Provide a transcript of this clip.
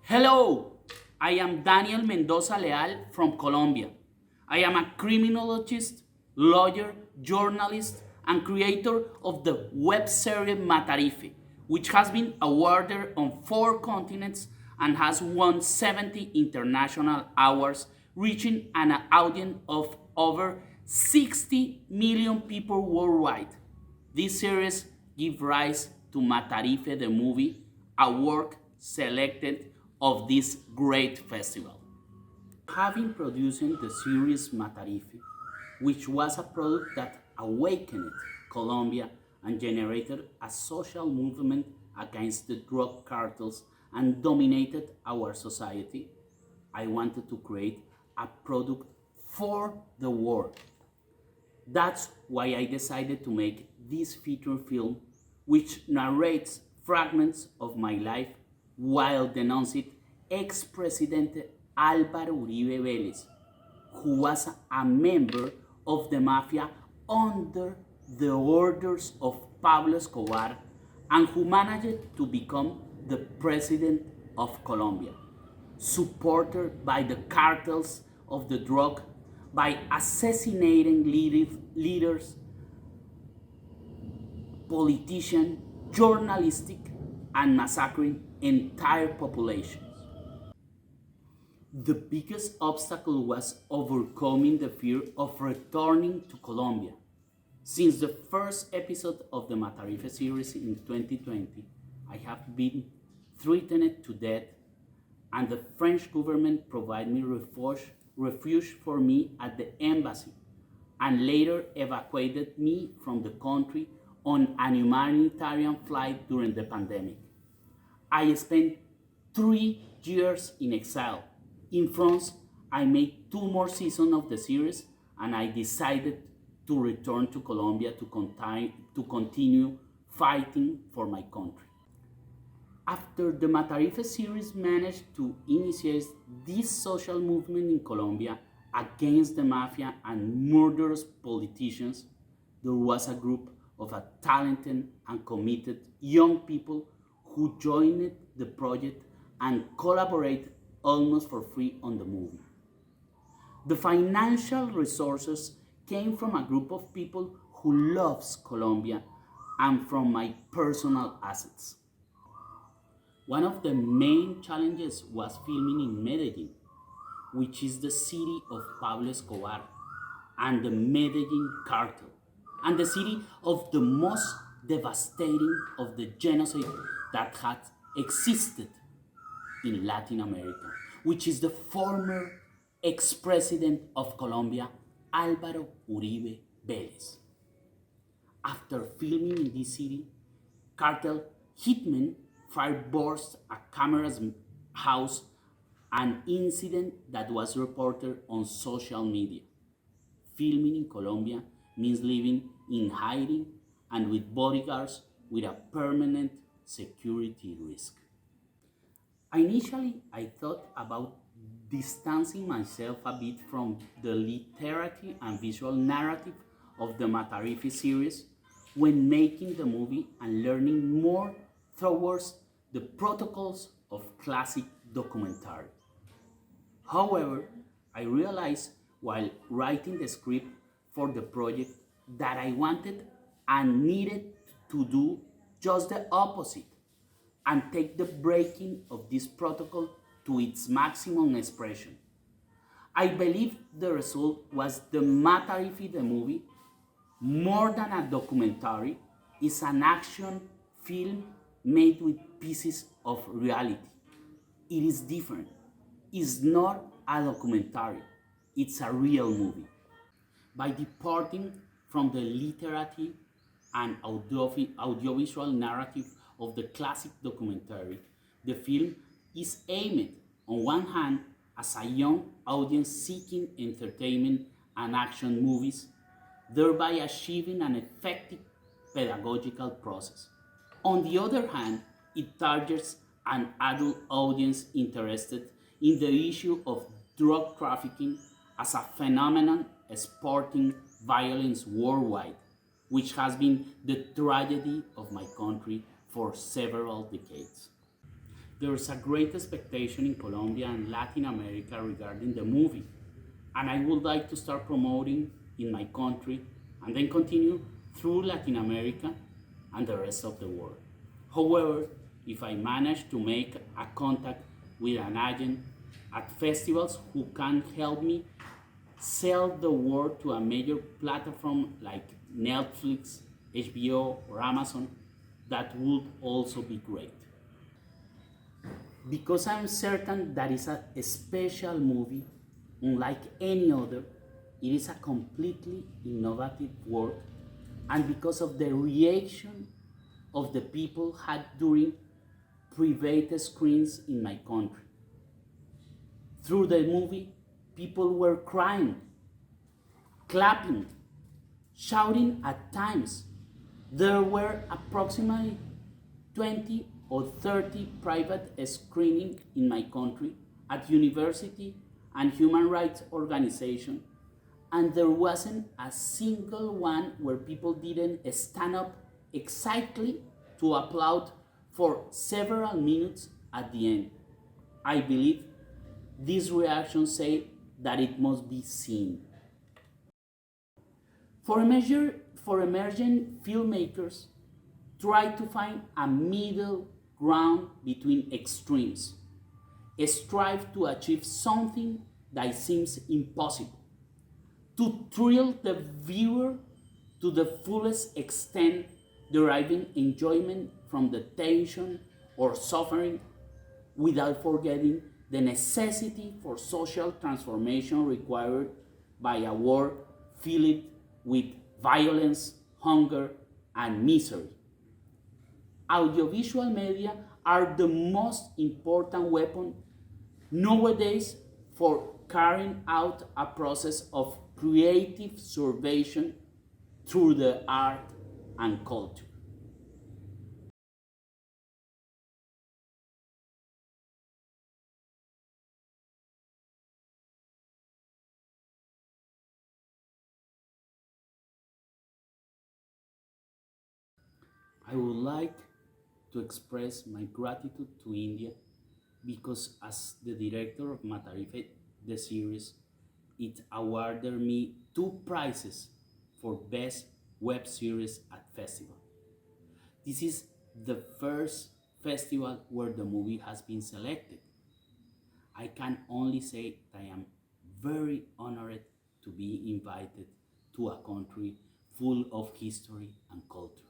Hello, I am Daniel Mendoza Leal from Colombia. I am a criminologist, lawyer, journalist, and creator of the web series Matarife, which has been awarded on 4 continents and has won 70 international awards, reaching an audience of over 60 million people worldwide. This series gives rise to Matarife the movie, a work selected of this great festival. Having produced the series Matarife, which was a product that awakened Colombia and generated a social movement against the drug cartels and dominated our society, I wanted to create a product for the world. That's why I decided to make this feature film, which narrates fragments of my life while denouncing ex-president Álvaro Uribe Vélez, who was a member of the mafia under the orders of Pablo Escobar and who managed to become the president of Colombia, supported by the cartels of the drug, by assassinating leaders, politicians, journalistic, and massacring entire populations. The biggest obstacle was overcoming the fear of returning to Colombia. Since the first episode of the Matarife series in 2020, I have been threatened to death, and the French government provided me refuge for me at the embassy and later evacuated me from the country on an humanitarian flight during the pandemic. I spent 3 years in exile. In France, I made 2 more seasons of the series and I decided to return to Colombia to continue fighting for my country. After the Matarife series managed to initiate this social movement in Colombia against the mafia and murderous politicians, there was a group of talented and committed young people who joined the project and collaborated almost for free on the movie. The financial resources came from a group of people who loves Colombia and from my personal assets. One of the main challenges was filming in Medellin, which is the city of Pablo Escobar and the Medellin cartel, and the city of the most devastating of the genocide that had existed in Latin America, which is the former ex-president of Colombia, Álvaro Uribe Vélez. After filming in this city, cartel hitmen fireburst a camera's house, an incident that was reported on social media. Filming in Colombia means living in hiding and with bodyguards with a permanent security risk. Initially, I thought about distancing myself a bit from the literary and visual narrative of the Matarife series when making the movie and learning more towards the protocols of classic documentary. However, I realized while writing the script for the project that I wanted and needed to do just the opposite and take the breaking of this protocol to its maximum expression. I believe the result was the Matarife the movie, more than a documentary, is an action film made with pieces of reality. It is different. It's not a documentary, it's a real movie. By departing from the literary and audiovisual narrative of the classic documentary, the film is aimed, on one hand, as a young audience seeking entertainment and action movies, thereby achieving an effective pedagogical process. On the other hand, it targets an adult audience interested in the issue of drug trafficking as a phenomenon exporting violence worldwide, which has been the tragedy of my country for several decades. There is a great expectation in Colombia and Latin America regarding the movie, and I would like to start promoting in my country and then continue through Latin America and the rest of the world. However, if I manage to make a contact with an agent at festivals who can help me sell the work to a major platform like Netflix, HBO, or Amazon, that would also be great. Because I'm certain that it's a special movie, unlike any other, it is a completely innovative work, and because of the reaction of the people had during private screens in my country. Through the movie, people were crying, clapping, shouting at times. There were approximately 20 or 30 private screenings in my country at university and human rights organization, and there wasn't a single one where people didn't stand up excitedly to applaud for several minutes at the end. I believe these reactions say that it must be seen. For emerging filmmakers, try to find a middle ground between extremes. Strive to achieve something that seems impossible, to thrill the viewer to the fullest extent, deriving enjoyment from the tension or suffering without forgetting the necessity for social transformation required by a world filled with violence, hunger, and misery. Audiovisual media are the most important weapon nowadays for carrying out a process of creative surveying through the art and culture. I would like to express my gratitude to India because as the director of Matarife, the series, it awarded me two prizes for best web series at festival. This is the first festival where the movie has been selected. I can only say that I am very honored to be invited to a country full of history and culture.